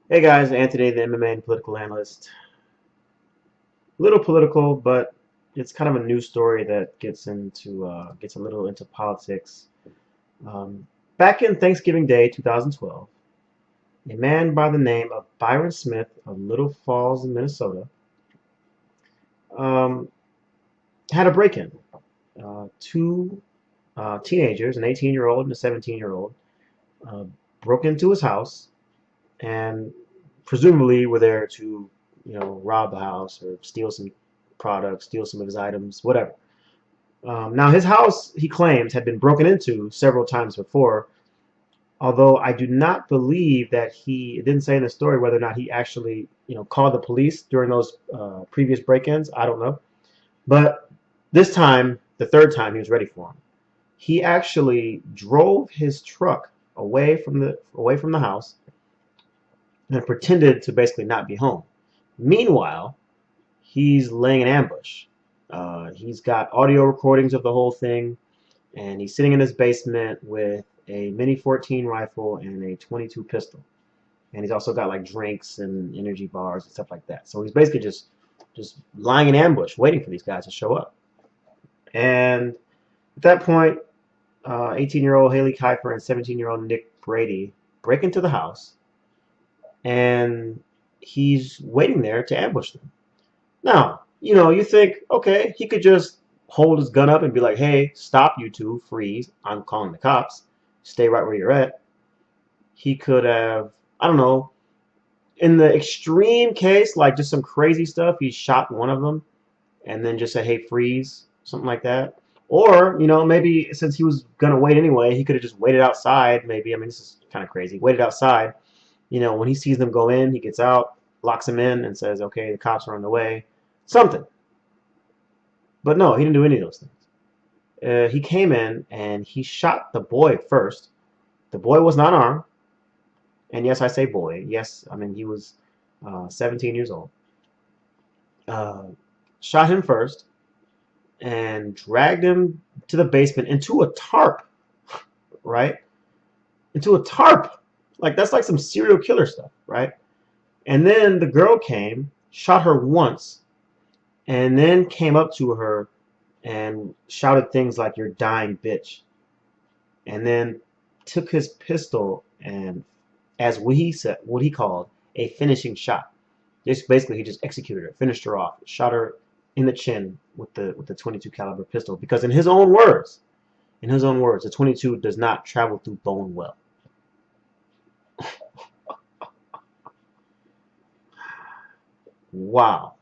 Hey guys, Anthony, the MMA and political analyst. A little political, but it's kind of a news story that gets a little into politics. Um, Back in Thanksgiving Day 2012, a man by the name of Byron Smith of Little Falls, Minnesota, um, had a break-in. Two teenagers, an 18-year-old and a 17-year-old, uh, broke into his house and presumably were there to, rob the house or steal some products, steal some of his items, whatever. Now, his house, he claims, had been broken into several times before, although I do not believe that it didn't say in the story whether or not he actually, called the police during those previous break-ins. I don't know. But this time, the third time, he was ready for him. He actually drove his truck away from the house and pretended to basically not be home. Meanwhile, he's laying an ambush. He's got audio recordings of the whole thing, and he's sitting in his basement with a Mini 14 rifle and a 22 pistol. And he's also got like drinks and energy bars and stuff like that. So he's basically just lying in ambush, waiting for these guys to show up. And at that point, 18-year-old Haley Kiefer and 17-year-old Nick Brady break into the house, and he's waiting there to ambush them. Now, you think, okay, he could just hold his gun up and be like, hey, stop, you two, freeze, I'm calling the cops, stay right where you're at. He could have, I don't know, in the extreme case, like just some crazy stuff, he shot one of them and then just said, hey, freeze, something like that. Or, maybe since he was going to wait anyway, he could have just waited outside, maybe. I mean, this is kind of crazy. Waited outside. When he sees them go in, he gets out, locks them in, and says, okay, the cops are on the way. Something. But no, he didn't do any of those things. He came in and he shot the boy first. The boy was not armed. And yes, I say boy. Yes, I mean, he was 17 years old. Uh, Shot him first and dragged him to the basement into a tarp, right? Into a tarp. Like, that's like some serial killer stuff, right? And then the girl came, shot her once, and then came up to her and shouted things like, you're dying, bitch. And then took his pistol and, as what he called a finishing shot. Just basically, he just executed her, finished her off, shot her in the chin with the 22 caliber pistol. Because in his own words, the 22 does not travel through bone well. Wow.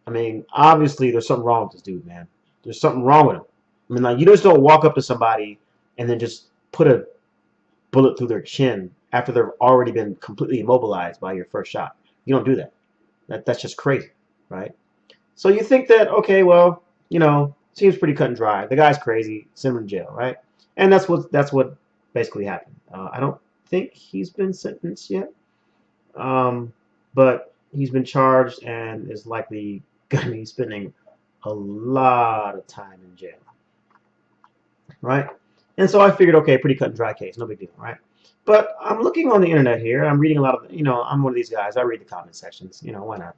I mean, obviously, there's something wrong with this dude, man. There's something wrong with him. I mean, like, you just don't walk up to somebody and then just put a bullet through their chin after they've already been completely immobilized by your first shot. You don't do that. That's just crazy, right? So you think that, okay, well, seems pretty cut and dry. The guy's crazy. Send him to jail, right? And that's what basically happened. I don't think he's been sentenced yet, but he's been charged and is likely going to be spending a lot of time in jail, right? And so I figured, okay, pretty cut and dry case, no big deal, right? But I'm looking on the internet here. I'm reading a lot of, I'm one of these guys. I read the comment sections, why not?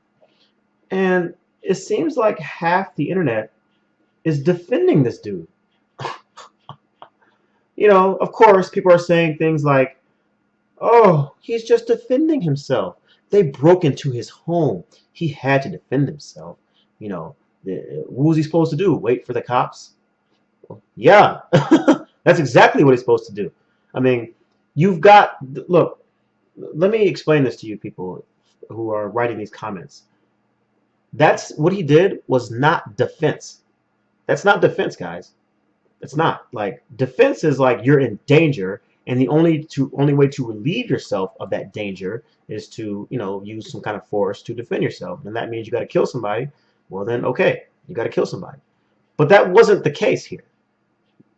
And it seems like half the internet is defending this dude. Of course, people are saying things like, oh, he's just defending himself. They broke into his home. He had to defend himself. What was he supposed to do? Wait for the cops? Well, yeah, that's exactly what he's supposed to do. I mean, look, let me explain this to you people who are writing these comments. That's what he did was not defense. That's not defense, guys. It's not. Like, defense is like you're in danger, and the only way to relieve yourself of that danger is to, use some kind of force to defend yourself. And that means you got to kill somebody. Well, then, okay, you got to kill somebody. But that wasn't the case here.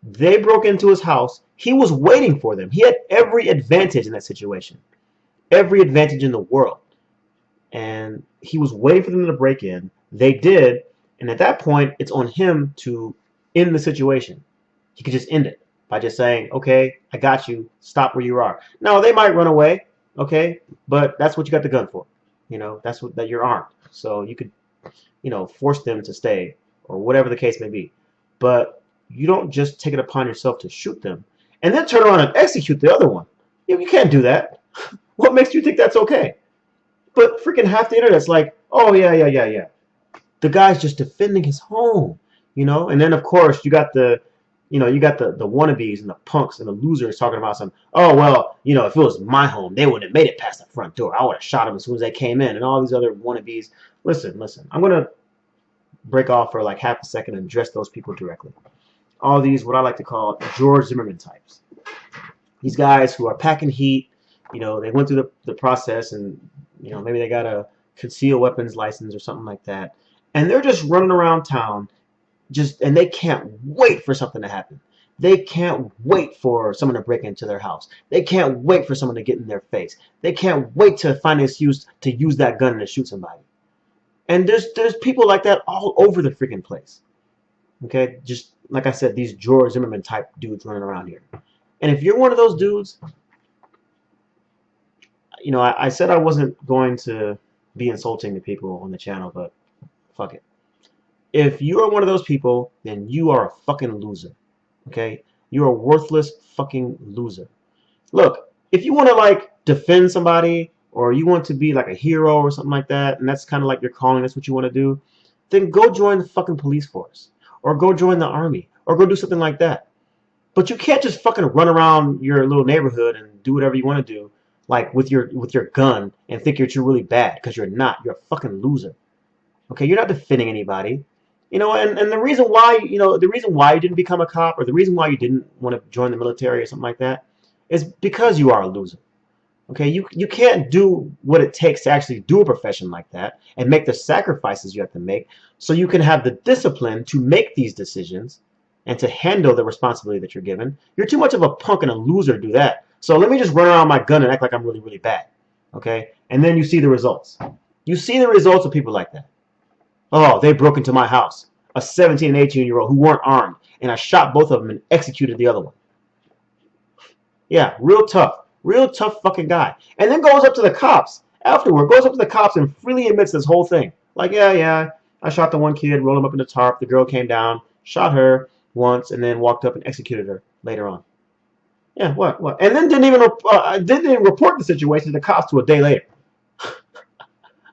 They broke into his house. He was waiting for them. He had every advantage in that situation. Every advantage in the world. And he was waiting for them to break in. They did. And at that point, it's on him to end the situation. He could just end it by just saying, okay, I got you. Stop where you are. Now, they might run away. Okay, but that's what you got the gun for. That's that you're armed, so you could, force them to stay or whatever the case may be. But you don't just take it upon yourself to shoot them and then turn around and execute the other one. You can't do that. What makes you think that's okay? But freaking half the internet's like, oh yeah, yeah, yeah, yeah. The guy's just defending his home. And then of course you got the wannabes and the punks and the losers talking about some, oh well, if it was my home, they wouldn't have made it past the front door. I would have shot them as soon as they came in, and all these other wannabes. Listen. I'm gonna break off for like half a second and address those people directly. All these what I like to call George Zimmerman types. These guys who are packing heat, they went through the process and maybe they got a concealed weapons license or something like that. And they're just running around town and they can't wait for something to happen. They can't wait for someone to break into their house. They can't wait for someone to get in their face. They can't wait to find an excuse to use that gun and to shoot somebody. And there's people like that all over the freaking place. Okay, just like I said, these George Zimmerman type dudes running around here. And if you're one of those dudes, I said I wasn't going to be insulting to people on the channel, but fuck it. If you are one of those people, then you are a fucking loser. Okay? You're a worthless fucking loser. Look, if you want to like defend somebody or you want to be like a hero or something like that, and that's kind of like your calling, that's what you want to do, then go join the fucking police force or go join the army or go do something like that. But you can't just fucking run around your little neighborhood and do whatever you want to do, like with your gun, and think you're really bad, because you're not. You're a fucking loser. Okay, you're not defending anybody. And the reason why you didn't become a cop, or the reason why you didn't want to join the military or something like that, is because you are a loser. Okay, you can't do what it takes to actually do a profession like that and make the sacrifices you have to make so you can have the discipline to make these decisions and to handle the responsibility that you're given. You're too much of a punk and a loser to do that. So let me just run around my gun and act like I'm really, really bad. Okay? And then you see the results. You see the results of people like that. Oh, they broke into my house. A 17 and 18-year-old who weren't armed. And I shot both of them and executed the other one. Yeah, real tough. Real tough fucking guy. And then goes up to the cops afterward. Goes up to the cops and freely admits this whole thing. Like, yeah, I shot the one kid, rolled him up in the tarp. The girl came down, shot her once, and then walked up and executed her later on. Yeah, what? And then didn't even report the situation to the cops till a day later.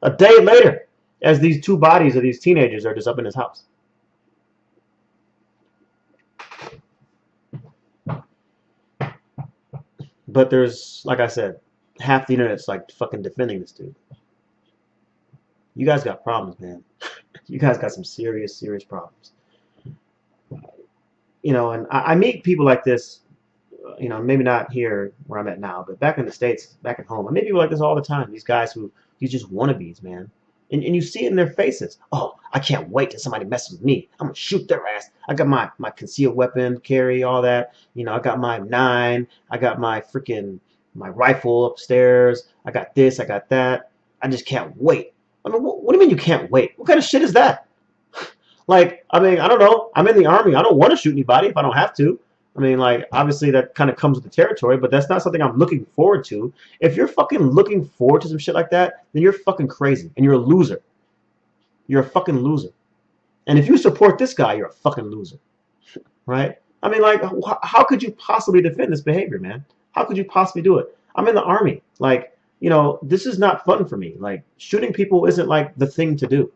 A day later, as these two bodies of these teenagers are just up in his house. But there's, like I said, half the internet's like fucking defending this dude. You guys got problems, man. You guys got some serious, serious problems. And I meet people like this, maybe not here where I'm at now, but back in the States, back at home. I meet people like this all the time. These guys these just wannabes, man. And you see it in their faces. Oh, I can't wait till somebody messes with me. I'm going to shoot their ass. I got my concealed weapon carry, all that. I got my 9. I got my rifle upstairs. I got this. I got that. I just can't wait. I mean, what do you mean you can't wait? What kind of shit is that? Like, I mean, I don't know. I'm in the army. I don't want to shoot anybody if I don't have to. I mean, like, obviously that kind of comes with the territory, but that's not something I'm looking forward to. If you're fucking looking forward to some shit like that, then you're fucking crazy, and you're a loser. You're a fucking loser. And if you support this guy, you're a fucking loser. Right? I mean, like, how could you possibly defend this behavior, man? How could you possibly do it? I'm in the army. Like, this is not fun for me. Like, shooting people isn't, like, the thing to do.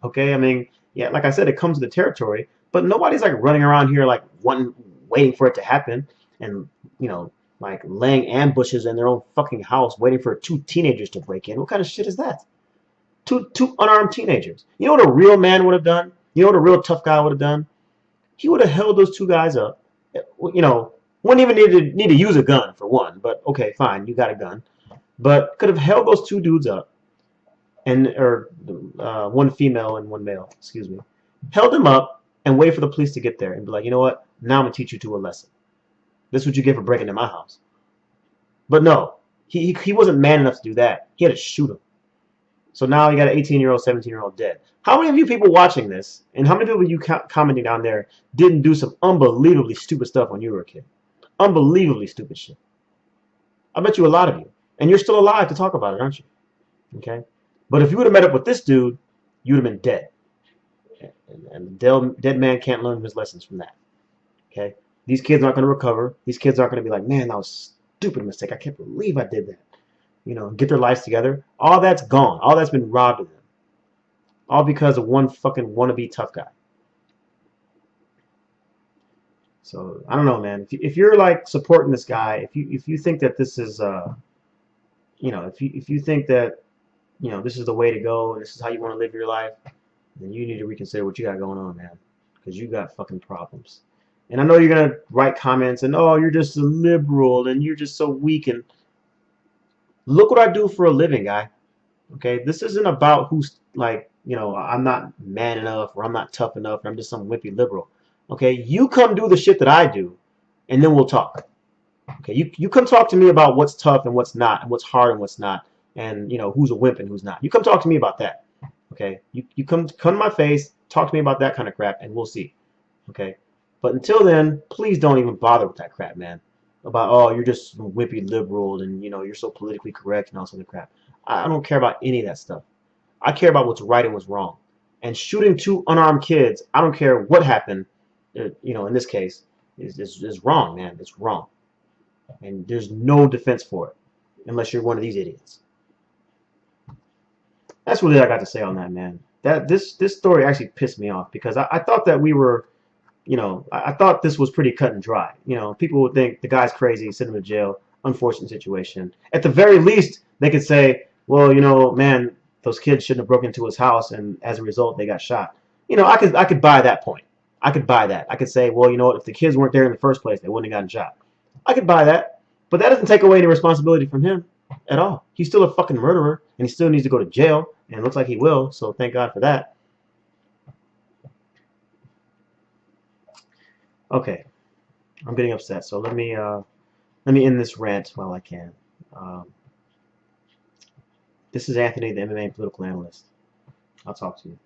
Okay? I mean, yeah, like I said, it comes with the territory, but nobody's, like, running around here, like, waiting for it to happen and, like laying ambushes in their own fucking house waiting for 2 teenagers to break in. What kind of shit is that? Two unarmed teenagers. You know what a real man would have done? You know what a real tough guy would have done? He would have held those 2 guys up. Wouldn't even need to use a gun for one, but okay, fine, you got a gun. But could have held those 2 dudes up, or one female and one male, excuse me. Held them up and waited for the police to get there and be like, you know what? Now I'm going to teach you 2 a lesson. This is what you get for breaking into my house. But no, he wasn't man enough to do that. He had to shoot him. So now you got an 18-year-old, 17-year-old dead. How many of you people watching this, and how many people you commenting down there, didn't do some unbelievably stupid stuff when you were a kid? Unbelievably stupid shit. I bet you a lot of you. And you're still alive to talk about it, aren't you? Okay? But if you would have met up with this dude, you would have been dead. And the dead man can't learn his lessons from that. Okay? These kids aren't going to recover. These kids aren't going to be like, man, that was a stupid mistake. I can't believe I did that. You know, get their lives together. All that's gone. All that's been robbed of them. All because of one fucking wannabe tough guy. So I don't know, man. If you're like supporting this guy, if you think that this is you know, if you think that, you know, this is the way to go and this is how you want to live your life, then you need to reconsider what you got going on, man, because you got fucking problems. And I know you're gonna write comments and, oh, you're just a liberal and you're just so weak, and look what I do for a living, guy. Okay, this isn't about who's like, you know, I'm not man enough or I'm not tough enough or I'm just some wimpy liberal. Okay, you come do the shit that I do, and then we'll talk. Okay, you come talk to me about what's tough and what's not, and what's hard and what's not, and you know who's a wimp and who's not. You come talk to me about that. Okay, you come to my face, talk to me about that kind of crap, and we'll see. Okay, but until then, please don't even bother with that crap, man. About, oh, you're just wimpy liberal and you know you're so politically correct and all sort of crap. I don't care about any of that stuff. I care about what's right and what's wrong. And shooting two unarmed kids, I don't care what happened, you know, in this case, is wrong, man. It's wrong. And there's no defense for it unless you're one of these idiots. That's really all I got to say on that, man. That this story actually pissed me off because I thought that we were, you know, I thought this was pretty cut and dry. You know, people would think the guy's crazy, send him to jail, unfortunate situation. At the very least, they could say, well, you know, man, those kids shouldn't have broken into his house, and as a result, they got shot. You know, I could buy that point. I could buy that. I could say, well, you know what, if the kids weren't there in the first place, they wouldn't have gotten shot. I could buy that. But that doesn't take away any responsibility from him at all. He's still a fucking murderer, and he still needs to go to jail, and it looks like he will, so thank God for that. Okay, I'm getting upset, so let me end this rant while I can. Um, this is Anthony, the MMA political analyst. I'll talk to you.